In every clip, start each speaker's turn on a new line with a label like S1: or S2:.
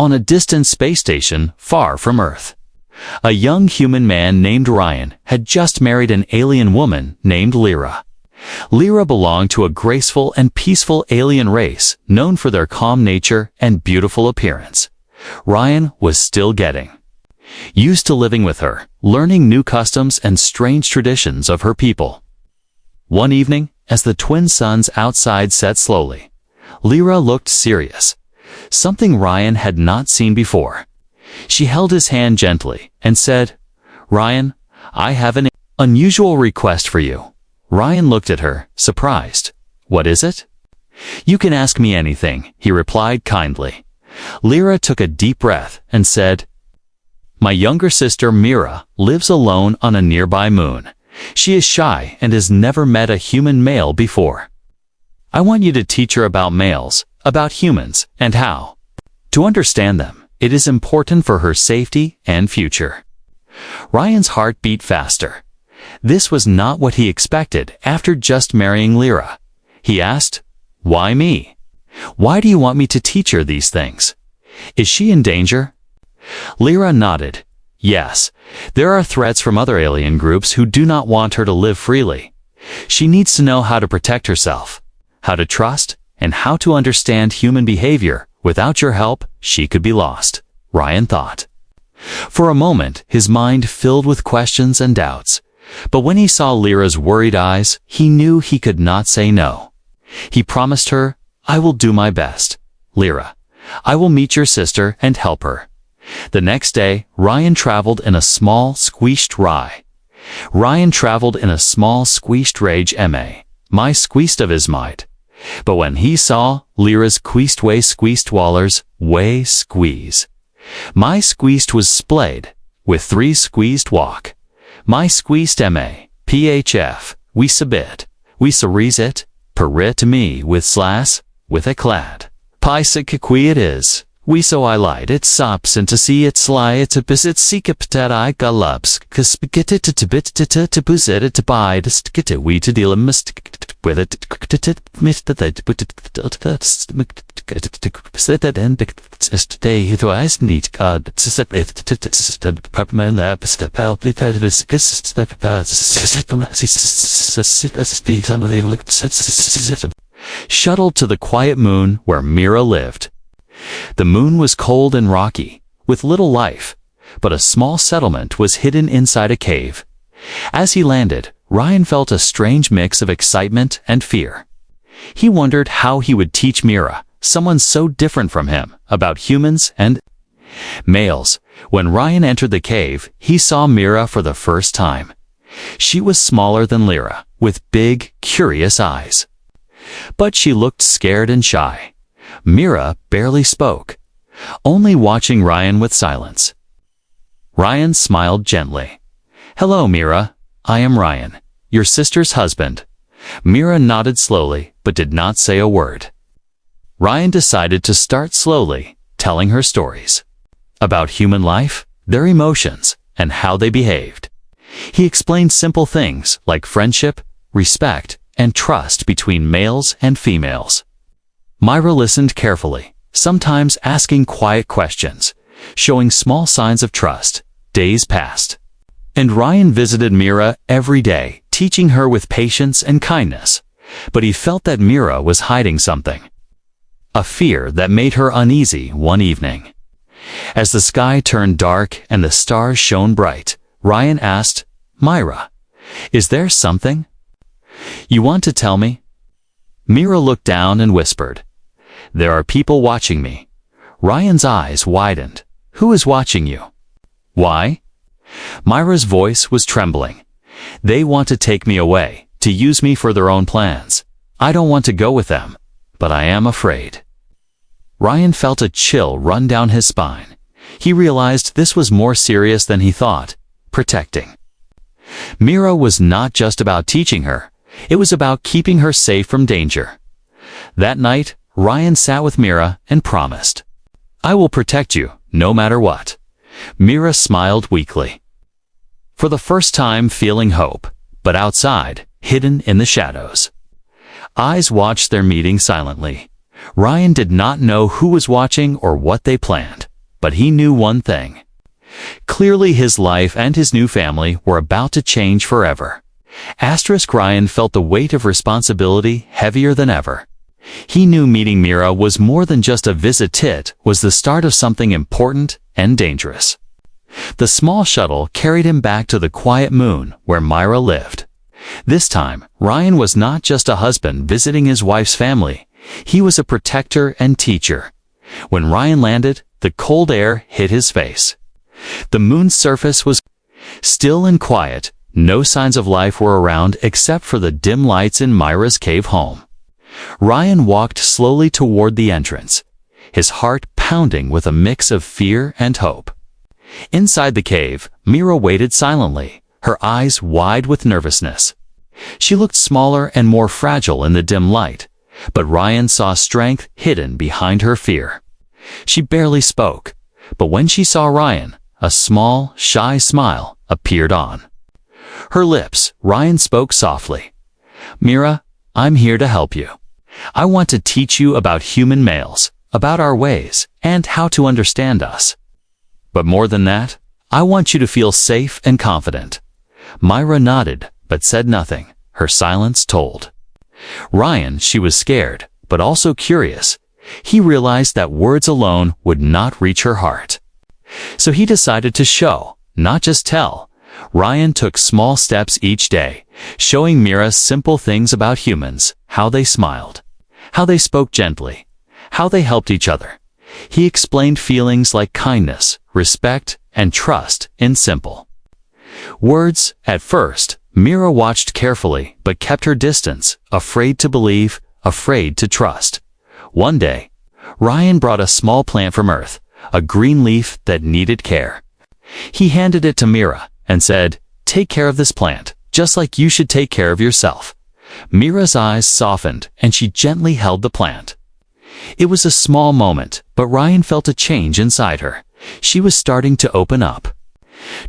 S1: on a distant space station far from Earth. A young human man named Ryan had just married an alien woman named Lyra. Lyra belonged to a graceful and peaceful alien race known for their calm nature and beautiful appearance. Ryan was still getting used to living with her, learning new customs and strange traditions of her people. One evening, as the twin suns outside set slowly, Lyra looked serious, something Ryan had not seen before. She held his hand gently and said, "Ryan, I have an unusual request for you." Ryan looked at her, surprised. "What is it?" "You can ask me anything," he replied kindly. Lyra took a deep breath and said, "My younger sister Mira lives alone on a nearby moon. She is shy and has never met a human male before. I want you to teach her about males, about humans, and how to understand them. It is important for her safety and future." Ryan's heart beat faster. This was not what he expected after just marrying Lyra. He asked, "Why me? Why do you want me to teach her these things? Is she in danger?" Lyra nodded. "Yes, there are threats from other alien groups who do not want her to live freely. She needs to know how to protect herself, how to trust, and how to understand human behavior. Without your help, she could be lost," Ryan thought. For a moment, his mind filled with questions and doubts. But when he saw Lyra's worried eyes, he knew he could not say no. He promised her, "I will do my best. Lyra, I will meet your sister and help her." The next day, Ryan traveled in a small, squeezed rage. My squeezed of his might. But when he saw Lyra's squeezed wallers, way squeeze. My squeezed was splayed, with 3 squeezed walk. My squeezed phf, we subit, we series it, perit to me with slash, with a clad. Pisa kikui it is, we so I light it sops and to see it sly it to bis it seek a patat I galubs, kaspigit it to bit to bus it to buy to skit it we to deal a mist with it mist that put it that and stay it was neat god to set it to department lab step out the pedals shuttled to the quiet moon where Mira lived. The moon was cold and rocky, with little life, but a small settlement was hidden inside a cave. As he landed, Ryan felt a strange mix of excitement and fear. He wondered how he would teach Mira, someone so different from him, about humans and males. When Ryan entered the cave, he saw Mira for the first time. She was smaller than Lyra, with big, curious eyes. But she looked scared and shy. Mira barely spoke, only watching Ryan with silence. Ryan smiled gently. "Hello, Mira. I am Ryan, your sister's husband." Mira nodded slowly, but did not say a word. Ryan decided to start slowly, telling her stories about human life, their emotions, and how they behaved. He explained simple things like friendship, respect, and trust between males and females. Myra listened carefully, sometimes asking quiet questions, showing small signs of trust. Days passed, and Ryan visited Mira every day, teaching her with patience and kindness. But he felt that Mira was hiding something, a fear that made her uneasy one evening. As the sky turned dark and the stars shone bright, Ryan asked, "Myra, is there something you want to tell me?" Mira looked down and whispered, "There are people watching me." Ryan's eyes widened. "Who is watching you?" "Why?" Myra's voice was trembling. "They want to take me away, to use me for their own plans. I don't want to go with them, but I am afraid." Ryan felt a chill run down his spine. He realized this was more serious than he thought. Protecting Mira was not just about teaching her. It was about keeping her safe from danger. That night, Ryan sat with Mira and promised, "I will protect you, no matter what." Mira smiled weakly, for the first time feeling hope, but outside, hidden in the shadows. Eyes watched their meeting silently. Ryan did not know who was watching or what they planned, but he knew one thing. Clearly his life and his new family were about to change forever. Ryan felt the weight of responsibility heavier than ever. He knew meeting Mira was more than just a visit. It was the start of something important and dangerous. The small shuttle carried him back to the quiet moon where Myra lived. This time, Ryan was not just a husband visiting his wife's family. He was a protector and teacher. When Ryan landed, the cold air hit his face. The moon's surface was still and quiet. No signs of life were around except for the dim lights in Myra's cave home. Ryan walked slowly toward the entrance, his heart pounding with a mix of fear and hope. Inside the cave, Mira waited silently, her eyes wide with nervousness. She looked smaller and more fragile in the dim light, but Ryan saw strength hidden behind her fear. She barely spoke, but when she saw Ryan, a small, shy smile appeared on her lips. Ryan spoke softly. "Mira, I'm here to help you. I want to teach you about human males, about our ways, and how to understand us. But more than that, I want you to feel safe and confident." Myra nodded, but said nothing. Her silence told. Ryan, she was scared, but also curious. He realized that words alone would not reach her heart. So he decided to show, not just tell. Ryan took small steps each day, showing Mira simple things about humans, how they smiled, how they spoke gently, how they helped each other. He explained feelings like kindness, respect, and trust in simple words. At first, Mira watched carefully but kept her distance, afraid to believe, afraid to trust. One day, Ryan brought a small plant from Earth, a green leaf that needed care. He handed it to Mira and said, "Take care of this plant, just like you should take care of yourself." Mira's eyes softened and she gently held the plant. It was a small moment, but Ryan felt a change inside her. She was starting to open up,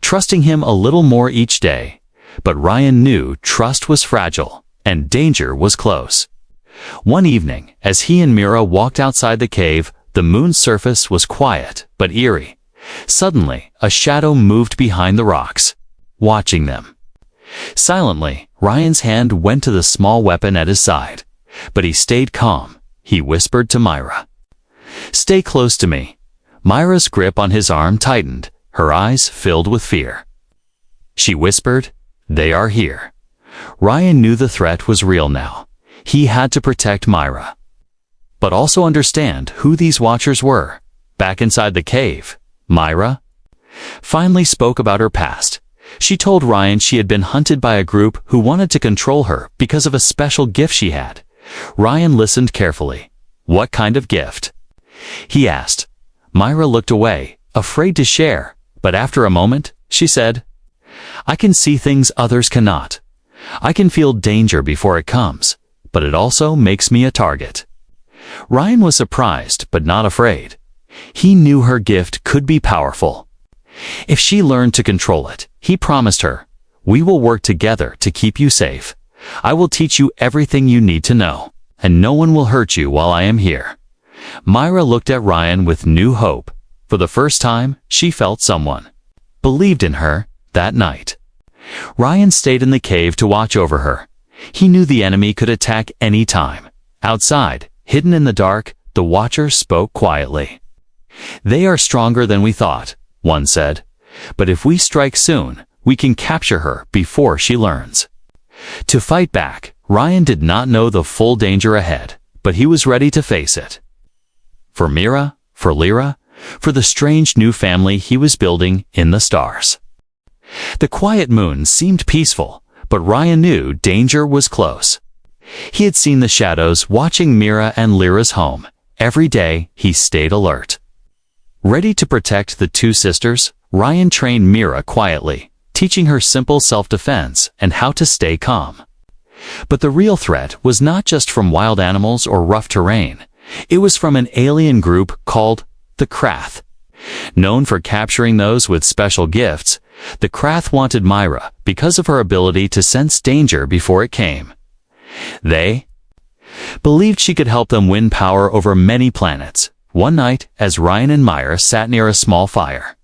S1: trusting him a little more each day. But Ryan knew trust was fragile and danger was close. One evening, as he and Mira walked outside the cave, the moon's surface was quiet but eerie. Suddenly, a shadow moved behind the rocks, watching them. Silently, Ryan's hand went to the small weapon at his side, but he stayed calm. He whispered to Myra, "Stay close to me." Myra's grip on his arm tightened, her eyes filled with fear. She whispered, "They are here." Ryan knew the threat was real now. He had to protect Myra, but also understand who these watchers were. Back inside the cave, Myra finally spoke about her past. She told Ryan she had been hunted by a group who wanted to control her because of a special gift she had. Ryan listened carefully. "What kind of gift?" he asked. Myra looked away, afraid to share, but after a moment, she said, "I can see things others cannot. I can feel danger before it comes, but it also makes me a target." Ryan was surprised, but not afraid. He knew her gift could be powerful. If she learned to control it, he promised her, "We will work together to keep you safe. I will teach you everything you need to know, and no one will hurt you while I am here." Myra looked at Ryan with new hope. For the first time, she felt someone believed in her that night. Ryan stayed in the cave to watch over her. He knew the enemy could attack any time. Outside, hidden in the dark, the watchers spoke quietly. "They are stronger than we thought," one said. "But if we strike soon, we can capture her before she learns." To fight back, Ryan did not know the full danger ahead, but he was ready to face it. For Mira, for Lyra, for the strange new family he was building in the stars. The quiet moon seemed peaceful, but Ryan knew danger was close. He had seen the shadows watching Mira and Lyra's home. Every day, he stayed alert. Ready to protect the two sisters, Ryan trained Mira quietly, teaching her simple self-defense and how to stay calm. But the real threat was not just from wild animals or rough terrain. It was from an alien group called the Krath. Known for capturing those with special gifts, the Krath wanted Myra because of her ability to sense danger before it came. They believed she could help them win power over many planets, One night, as Ryan and Myra sat near a small fire,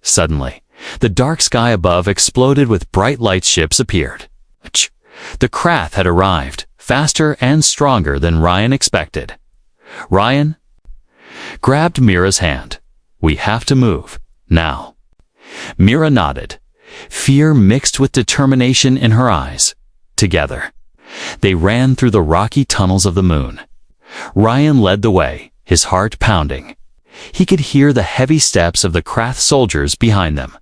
S1: suddenly, the dark sky above exploded with bright light. Ships appeared. The Krath had arrived, faster and stronger than Ryan expected. Ryan grabbed Mira's hand. "We have to move, now." Mira nodded, fear mixed with determination in her eyes. Together, they ran through the rocky tunnels of the moon. Ryan led the way, his heart pounding. He could hear the heavy steps of the Krath soldiers behind them.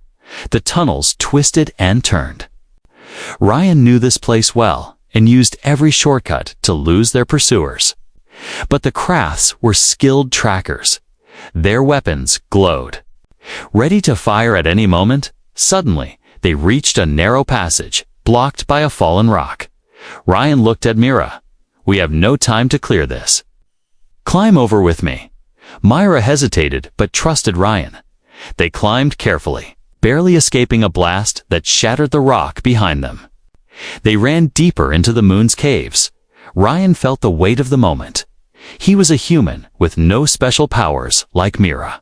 S1: The tunnels twisted and turned. Ryan knew this place well and used every shortcut to lose their pursuers. But the Kraths were skilled trackers. Their weapons glowed. Ready to fire at any moment, suddenly they reached a narrow passage, blocked by a fallen rock. Ryan looked at Mira. "We have no time to clear this. Climb over with me." Myra hesitated but trusted Ryan. They climbed carefully, barely escaping a blast that shattered the rock behind them. They ran deeper into the moon's caves. Ryan felt the weight of the moment. He was a human with no special powers like Mira.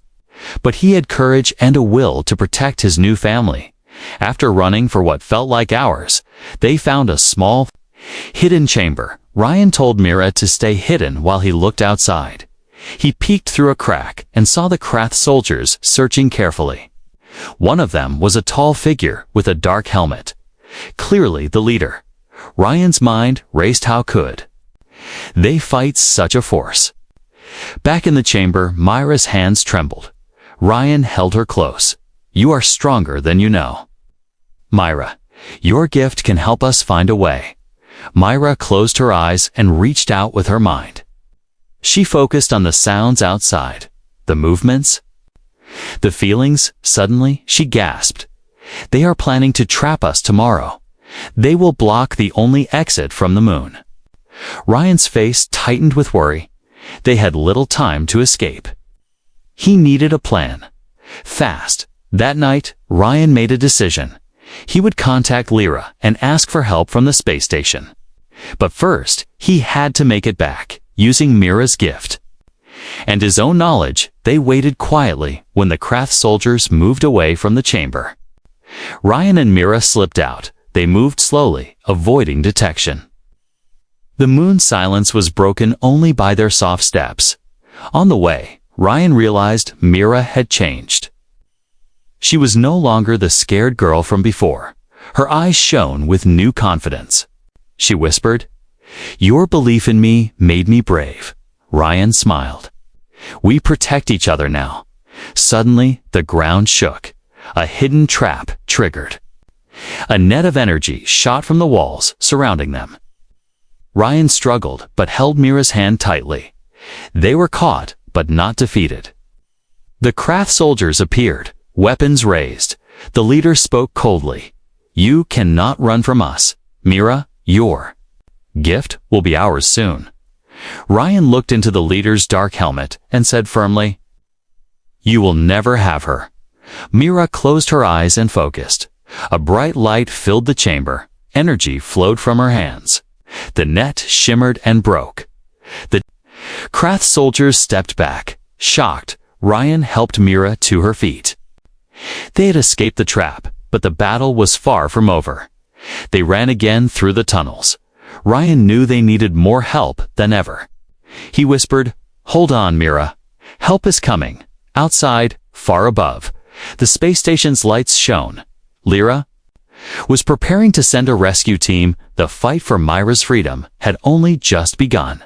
S1: But he had courage and a will to protect his new family. After running for what felt like hours, they found a small, hidden chamber. Ryan told Mira to stay hidden while he looked outside. He peeked through a crack and saw the Krath soldiers searching carefully. One of them was a tall figure with a dark helmet. Clearly the leader. Ryan's mind raced. How could they fight such a force? Back in the chamber, Myra's hands trembled. Ryan held her close. "You are stronger than you know. Myra, your gift can help us find a way." Myra closed her eyes and reached out with her mind. She focused on the sounds outside, the movements, the feelings. Suddenly, she gasped. "They are planning to trap us tomorrow. They will block the only exit from the moon." Ryan's face tightened with worry. They had little time to escape. He needed a plan. Fast. That night, Ryan made a decision. He would contact Lyra and ask for help from the space station. But first, he had to make it back, using Mira's gift and his own knowledge. They waited quietly when the Krath soldiers moved away from the chamber. Ryan and Mira slipped out. They moved slowly, avoiding detection. The moon's silence was broken only by their soft steps. On the way, Ryan realized Mira had changed. She was no longer the scared girl from before. Her eyes shone with new confidence. She whispered, "Your belief in me made me brave." Ryan smiled. "We protect each other now." Suddenly, the ground shook. A hidden trap triggered. A net of energy shot from the walls surrounding them. Ryan struggled but held Mira's hand tightly. They were caught but not defeated. The Krath soldiers appeared, weapons raised. The leader spoke coldly. "You cannot run from us. Mira, your gift will be ours soon." Ryan looked into the leader's dark helmet and said firmly, "You will never have her." Mira closed her eyes and focused. A bright light filled the chamber. Energy flowed from her hands. The net shimmered and broke. The Krath soldiers stepped back. Shocked, Ryan helped Mira to her feet. They had escaped the trap, but the battle was far from over. They ran again through the tunnels. Ryan knew they needed more help than ever. He whispered, "Hold on, Mira. Help is coming." Outside, far above, the space station's lights shone. Lyra was preparing to send a rescue team. The fight for Myra's freedom had only just begun.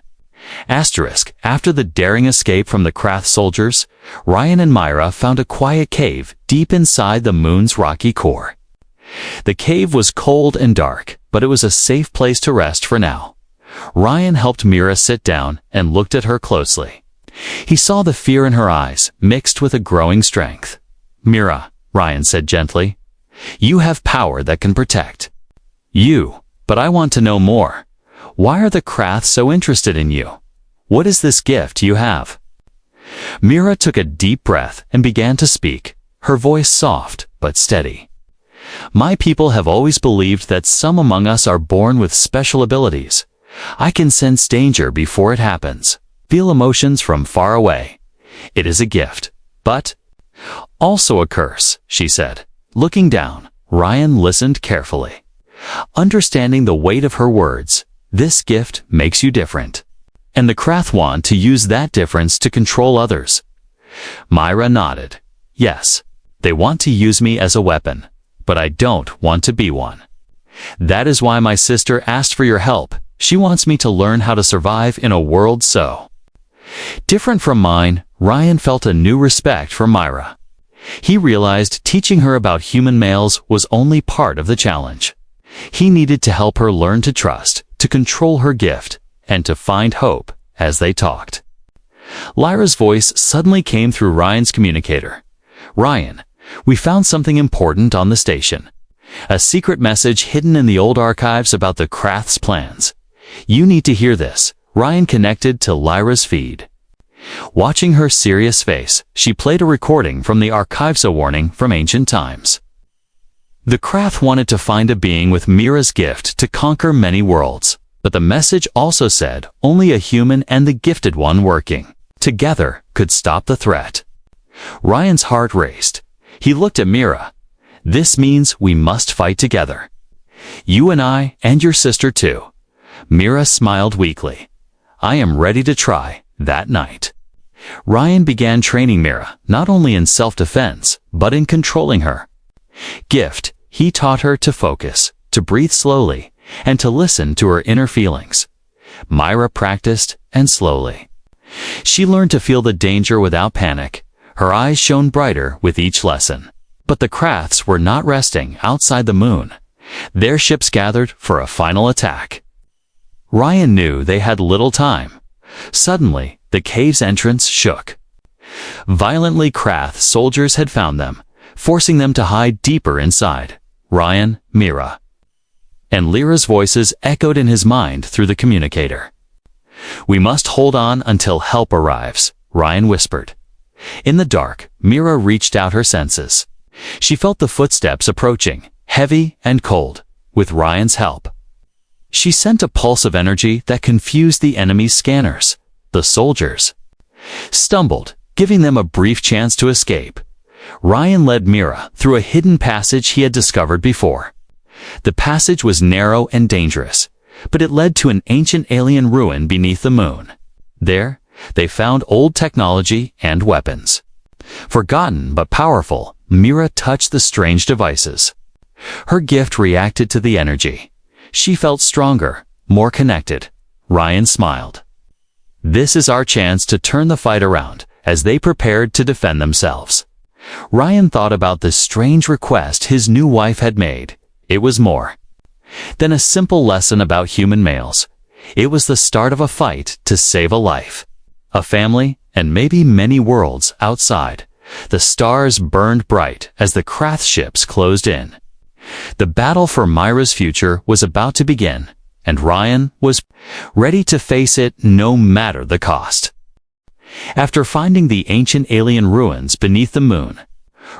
S1: After the daring escape from the Krath soldiers, Ryan and Myra found a quiet cave deep inside the moon's rocky core. The cave was cold and dark, but it was a safe place to rest for now. Ryan helped Mira sit down and looked at her closely. He saw the fear in her eyes, mixed with a growing strength. "Mira," Ryan said gently, "you have power that can protect you, but I want to know more. Why are the Krath so interested in you? What is this gift you have?" Mira took a deep breath and began to speak, her voice soft but steady. "My people have always believed that some among us are born with special abilities. I can sense danger before it happens. feel emotions from far away. It is a gift, but also a curse, she said. Looking down, Ryan listened carefully. Understanding the weight of her words, this gift makes you different. And the Krath want to use that difference to control others. Myra nodded. Yes, they want to use me as a weapon, but I don't want to be one. That is why my sister asked for your help. She wants me to learn how to survive in a world so different from mine. Ryan felt a new respect for Myra. He realized teaching her about human males was only part of the challenge. He needed to help her learn to trust, to control her gift, and to find hope as they talked. Lyra's voice suddenly came through Ryan's communicator. Ryan, we found something important on the station. A secret message hidden in the old archives about the Krath's plans. You need to hear this. Ryan connected to Lyra's feed. Watching her serious face, she played a recording from the archives, a warning from ancient times. The Krath wanted to find a being with Mira's gift to conquer many worlds, but the message also said only a human and the gifted one working together could stop the threat. Ryan's heart raced. He looked at Mira. This means we must fight together. You and I, and your sister too. Mira smiled weakly. I am ready to try. That night, Ryan began training Mira, not only in self-defense, but in controlling her gift. He taught her to focus, to breathe slowly, and to listen to her inner feelings. Myra practiced, and slowly, she learned to feel the danger without panic. Her eyes shone brighter with each lesson. But the Kraths were not resting outside the moon. Their ships gathered for a final attack. Ryan knew they had little time. Suddenly, the cave's entrance shook. Violently, Krath soldiers had found them, forcing them to hide deeper inside. Ryan, Mira, and Lyra's voices echoed in his mind through the communicator. We must hold on until help arrives, Ryan whispered. In the dark, Mira reached out her senses. She felt the footsteps approaching, heavy and cold, with Ryan's help. She sent a pulse of energy that confused the enemy's scanners. The soldiers stumbled, giving them a brief chance to escape. Ryan led Mira through a hidden passage he had discovered before. The passage was narrow and dangerous, but it led to an ancient alien ruin beneath the moon. There, they found old technology and weapons. Forgotten but powerful, Mira touched the strange devices. Her gift reacted to the energy. She felt stronger, more connected. Ryan smiled. This is our chance to turn the fight around, as they prepared to defend themselves. Ryan thought about the strange request his new wife had made. It was more than a simple lesson about human males. It was the start of a fight to save a life, a family, and maybe many worlds outside. The stars burned bright as the Krath ships closed in. The battle for Myra's future was about to begin, and Ryan was ready to face it no matter the cost. After finding the ancient alien ruins beneath the moon,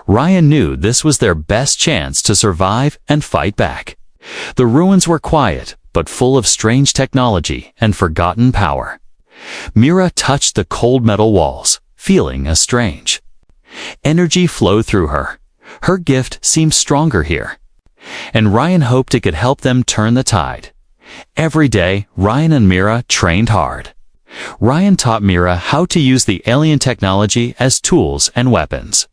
S1: Ryan knew this was their best chance to survive and fight back. The ruins were quiet, but full of strange technology and forgotten power. Mira touched the cold metal walls, feeling a strange energy flow through her. Her gift seemed stronger here, and Ryan hoped it could help them turn the tide. Every day, Ryan and Mira trained hard. Ryan taught Mira how to use the alien technology as tools and weapons.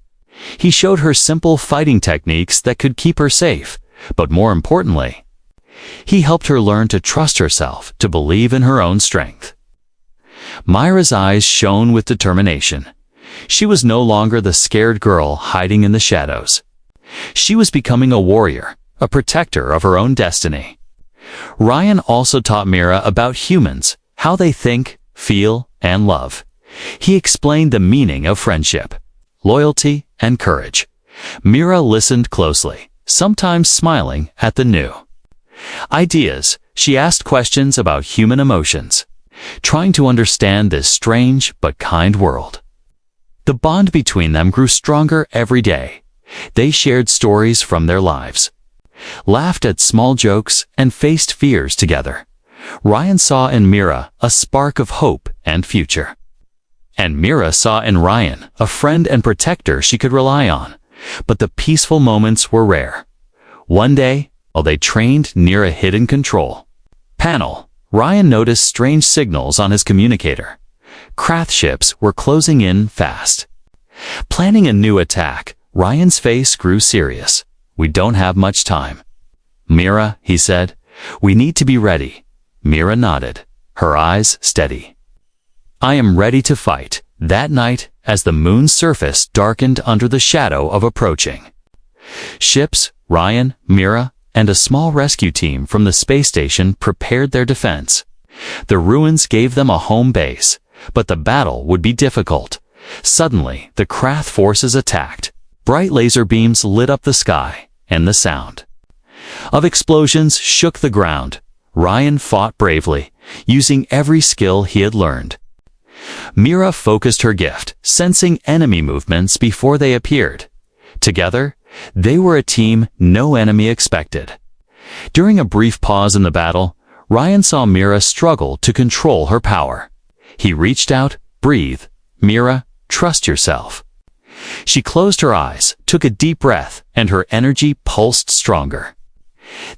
S1: He showed her simple fighting techniques that could keep her safe, but more importantly, he helped her learn to trust herself, to believe in her own strength. Myra's eyes shone with determination. She was no longer the scared girl hiding in the shadows. She was becoming a warrior, a protector of her own destiny. Ryan also taught Mira about humans, how they think, feel, and love. He explained the meaning of friendship, loyalty, and courage. Mira listened closely, sometimes smiling at the new ideas. She asked questions about human emotions, trying to understand this strange but kind world. The bond between them grew stronger every day. They shared stories from their lives, laughed at small jokes, and faced fears together. Ryan saw in Mira a spark of hope and future. And Mira saw in Ryan a friend and protector she could rely on. But the peaceful moments were rare. One day, while they trained near a hidden control panel, Ryan noticed strange signals on his communicator. Krath ships were closing in fast. Planning a new attack, Ryan's face grew serious. "We don't have much time." "Mira," he said, "we need to be ready." Mira nodded, her eyes steady. "I am ready to fight." That night, as the moon's surface darkened under the shadow of approaching ships, Ryan, Mira, and a small rescue team from the space station prepared their defense. The ruins gave them a home base, but the battle would be difficult. Suddenly, the Krath forces attacked. Bright laser beams lit up the sky, and the sound of explosions shook the ground. Ryan fought bravely, using every skill he had learned. Mira focused her gift, sensing enemy movements before they appeared. Together, they were a team no enemy expected. During a brief pause in the battle, Ryan saw Mira struggle to control her power. He reached out, "Breathe, Mira, trust yourself." She closed her eyes, took a deep breath, and her energy pulsed stronger.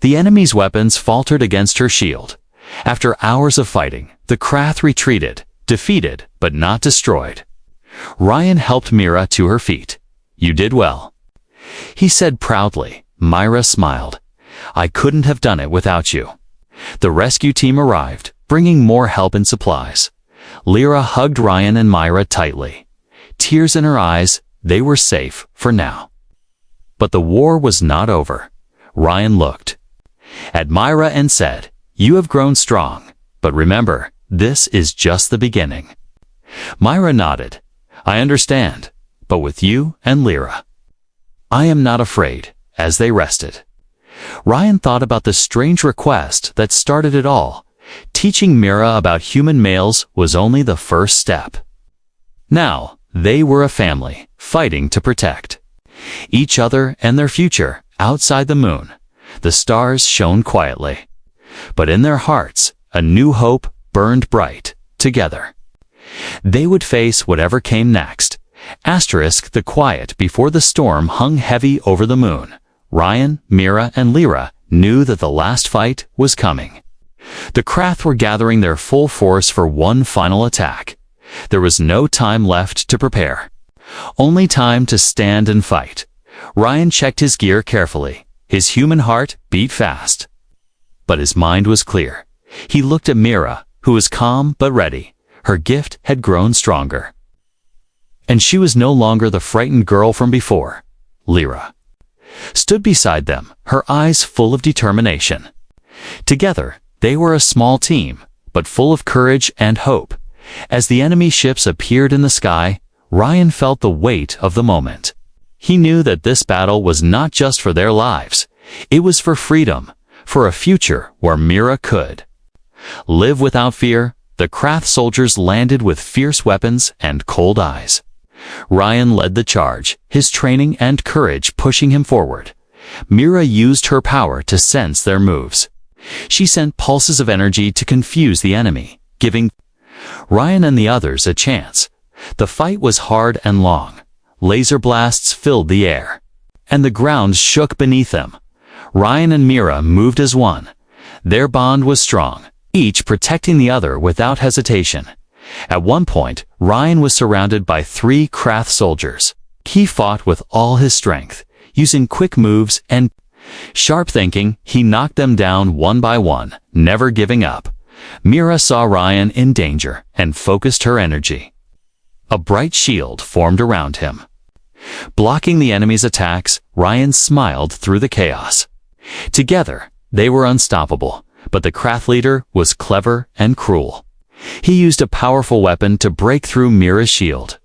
S1: The enemy's weapons faltered against her shield. After hours of fighting, the Krath retreated, defeated but not destroyed. Ryan helped Mira to her feet. "You did well," he said proudly. Mira smiled. "I couldn't have done it without you." The rescue team arrived, bringing more help and supplies. Lyra hugged Ryan and Mira tightly. Tears in her eyes, they were safe for now. But the war was not over. Ryan looked at Mira and said, "You have grown strong, but remember, this is just the beginning." Mira nodded. "I understand, but with you and Lyra, I am not afraid." As they rested, Ryan thought about the strange request that started it all. Teaching Mira about human males was only the first step. Now, they were a family, fighting to protect each other and their future. Outside the moon, the stars shone quietly. But in their hearts, a new hope burned bright. Together, they would face whatever came next. The quiet before the storm hung heavy over the moon. Ryan, Mira, and Lyra knew that the last fight was coming. The Krath were gathering their full force for one final attack. There was no time left to prepare. Only time to stand and fight. Ryan checked his gear carefully. His human heart beat fast. But his mind was clear. He looked at Mira, who was calm but ready. Her gift had grown stronger. And she was no longer the frightened girl from before. Lyra stood beside them, her eyes full of determination. Together, they were a small team, but full of courage and hope. As the enemy ships appeared in the sky, Ryan felt the weight of the moment. He knew that this battle was not just for their lives. It was for freedom, for a future where Mira could live without fear. The Krath soldiers landed with fierce weapons and cold eyes. Ryan led the charge, his training and courage pushing him forward. Mira used her power to sense their moves. She sent pulses of energy to confuse the enemy, giving Ryan and the others a chance. The fight was hard and long. Laser blasts filled the air, and the ground shook beneath them. Ryan and Mira moved as one. Their bond was strong, each protecting the other without hesitation. At one point, Ryan was surrounded by 3 Krath soldiers. He fought with all his strength, using quick moves and sharp thinking. He knocked them down one by one, never giving up. Mira saw Ryan in danger and focused her energy. A bright shield formed around him. Blocking the enemy's attacks, Ryan smiled through the chaos. Together, they were unstoppable, but the Krath leader was clever and cruel. He used a powerful weapon to break through Mira's shield.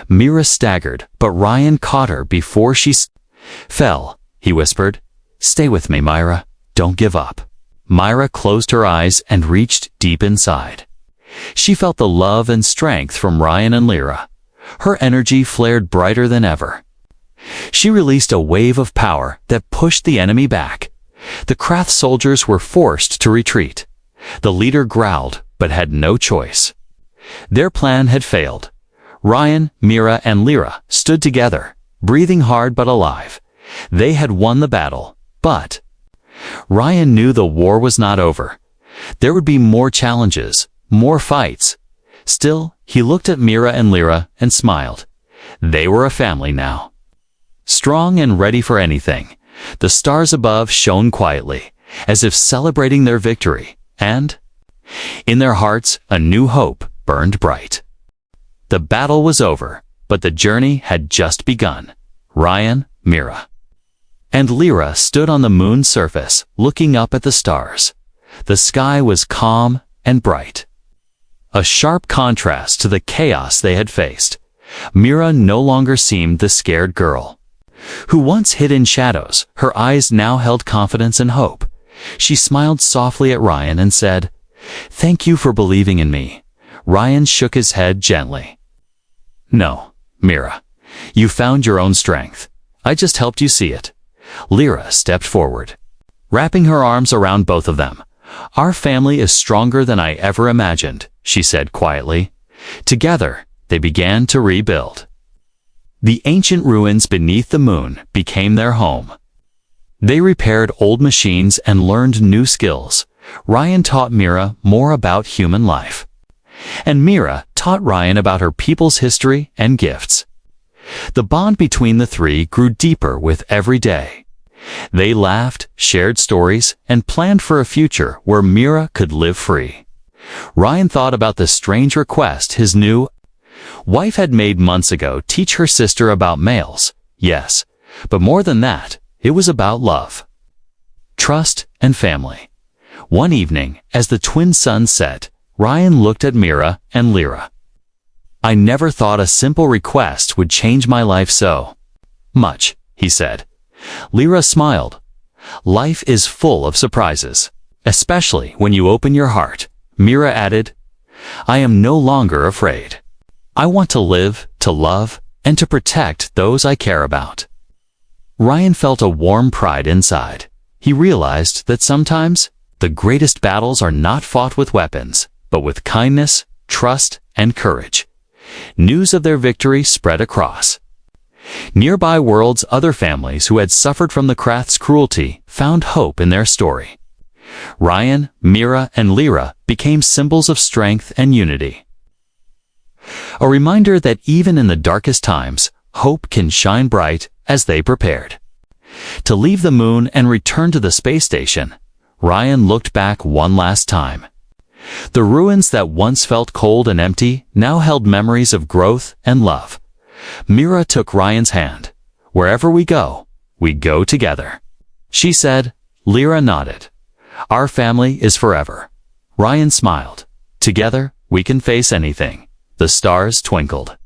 S1: Mira staggered, but Ryan caught her before she fell. He whispered, "Stay with me, Mira. Don't give up." Mira closed her eyes and reached deep inside. She felt the love and strength from Ryan and Lyra. Her energy flared brighter than ever. She released a wave of power that pushed the enemy back. The Krath soldiers were forced to retreat. The leader growled, but had no choice. Their plan had failed. Ryan, Mira, and Lyra stood together, breathing hard but alive. They had won the battle, but Ryan knew the war was not over. There would be more challenges, more fights. Still, he looked at Mira and Lyra and smiled. They were a family now. Strong and ready for anything, the stars above shone quietly, as if celebrating their victory, and in their hearts a new hope burned bright. The battle was over, but the journey had just begun. Ryan, Mira, and Lyra stood on the moon's surface, looking up at the stars. The sky was calm and bright, a sharp contrast to the chaos they had faced. Mira no longer seemed the scared girl who once hid in shadows. Her eyes now held confidence and hope. She smiled softly at Ryan and said, "Thank you for believing in me." Ryan shook his head gently. "No, Mira, you found your own strength. I just helped you see it." Lyra stepped forward, wrapping her arms around both of them. "Our family is stronger than I ever imagined," she said quietly. Together, they began to rebuild. The ancient ruins beneath the moon became their home. They repaired old machines and learned new skills. Ryan taught Mira more about human life, and Mira taught Ryan about her people's history and gifts. The bond between the three grew deeper with every day. They laughed, shared stories, and planned for a future where Mira could live free. Ryan thought about the strange request his new wife had made months ago: teach her sister about males. Yes, but more than that, it was about love, trust, and family. One evening, as the twin suns set, Ryan looked at Mira and Lyra. "I never thought a simple request would change my life so much," he said. Lyra smiled. "Life is full of surprises, especially when you open your heart." Mira added, "I am no longer afraid. I want to live, to love, and to protect those I care about." Ryan felt a warm pride inside. He realized that sometimes the greatest battles are not fought with weapons, but with kindness, trust, and courage. News of their victory spread across nearby worlds. Other families who had suffered from the Krath's cruelty found hope in their story. Ryan, Mira, and Lyra became symbols of strength and unity. A reminder that even in the darkest times, hope can shine bright. As they prepared to leave the moon and return to the space station, Ryan looked back one last time. The ruins that once felt cold and empty now held memories of growth and love. Mira took Ryan's hand. "Wherever we go together," she said. Lyra nodded. "Our family is forever." Ryan smiled. "Together, we can face anything." The stars twinkled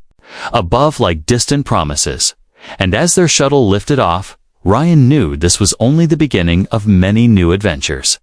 S1: above like distant promises, and as their shuttle lifted off, Ryan knew this was only the beginning of many new adventures.